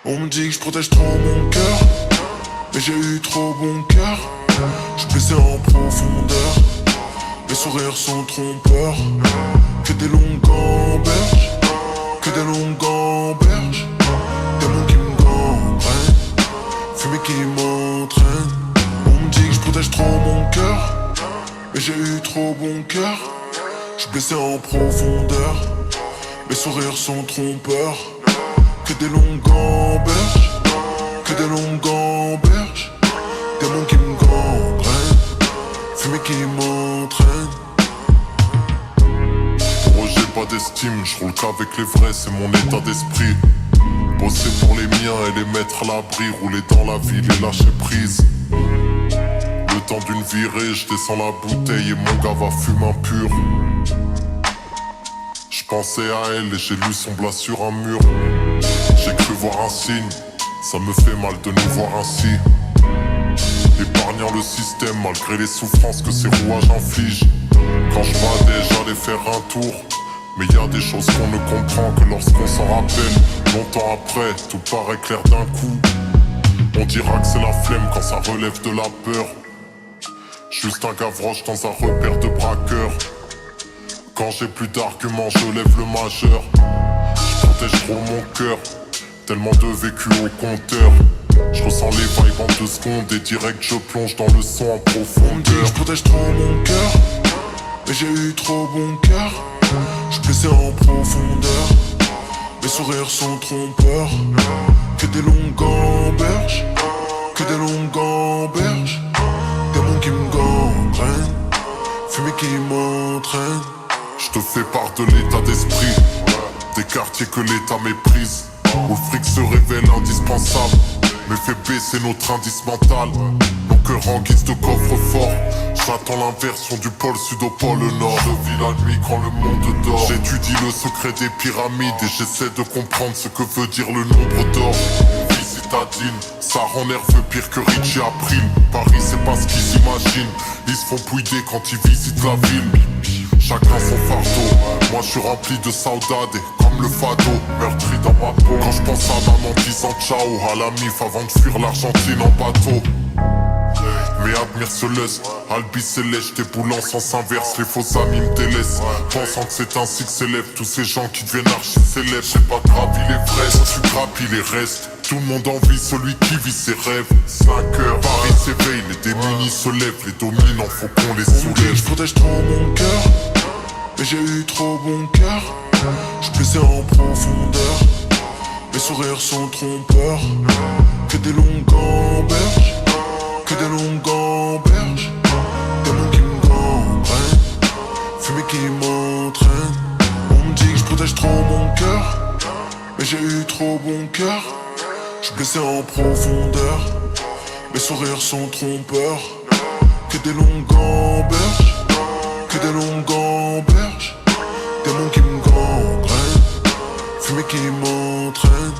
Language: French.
On me dit que je protège trop mon cœur, mais j'ai eu trop bon cœur. Je blessé en profondeur, mes sourires sont trompeurs. Que des longues gamberges, que des longues gamberges. Des mots qui me gangrènent, fumée qui m'entraîne. On me dit que je protège trop mon cœur, mais j'ai eu trop bon cœur. Je blessé en profondeur, mes sourires sont trompeurs. Que des longues gamberges, que des longues gamberges. Des mots qui me gangrènent, fumée qui m'entraîne. Pour eux j'ai pas d'estime, je roule qu'avec les vrais, c'est mon état d'esprit. Bosser pour les miens et les mettre à l'abri, rouler dans la ville et lâcher prise. Le temps d'une virée, je descends la bouteille et mon gars va fumer un pur. Je pensais à elle et j'ai lu son blas sur un mur. J'ai cru voir un signe, ça me fait mal de nous voir ainsi. Épargnant le système malgré les souffrances que ces rouages infligent. Quand je vadais, j'allais faire un tour, mais y a des choses qu'on ne comprend que lorsqu'on s'en rappelle. Longtemps après, tout paraît clair d'un coup. On dira que c'est la flemme quand ça relève de la peur. Juste un gavroche dans un repère de braqueurs. Quand j'ai plus d'arguments, je lève le majeur. Je protège trop mon cœur, tellement de vécu au compteur. Je ressens les vibes en 2 secondes et direct je plonge dans le son en profondeur. Je protège trop mon cœur, mais j'ai eu trop bon cœur. Je blessé en profondeur, mes sourires sont trompeurs. Que des longues gamberges, que des longues gamberges. Des mots qui me gangrènent, fumée qui m'entraîne. Je te fais part de l'état d'esprit, des quartiers que l'état méprise, où le fric se révèle indispensable, mais fait baisser notre indice mental. Nos cœurs en guise de coffre-fort. J'attends l'inversion du pôle sud au pôle nord. Je vis la nuit quand le monde dort. J'étudie le secret des pyramides et j'essaie de comprendre ce que veut dire le nombre d'or. Une vie citadine, ça rend nerveux pire que Richie April. Paris c'est pas ce qu'ils s'imaginent, ils se font pouider quand ils visitent la ville. Chacun son fardeau, moi je suis rempli de saudade comme le fado, meurtri dans ma peau. Quand je pense à maman disant ciao à la mif avant de fuir l'Argentine en bateau. Mais admire ce lust, Albi céleste, tes boules en sens inverse, les faux amis me délaissent. Pensant que c'est ainsi que s'élèvent tous ces gens qui deviennent archi célèbres. J'ai pas gravi les vrais, tu grappis les restes. Tout le monde envie celui qui vit ses rêves. 5 heures, Paris s'éveille, les démunis se lèvent, les dominants faut qu'on les soulève. Je protège trop mon cœur, mais j'ai eu trop bon cœur. Je blessé en profondeur, mes sourires sont trompeurs. Que des longues gamberges, que des longues gamberges. Des mots qui me gangrènent, fumée qui m'entraîne. On me dit que je protège trop mon cœur, mais j'ai eu trop bon cœur. Je blessé en profondeur, mes sourires sont trompeurs. Que des longues gamberges, que des longues gamberges. Des mots qui me gangrènent, fumée qui m'entraîne.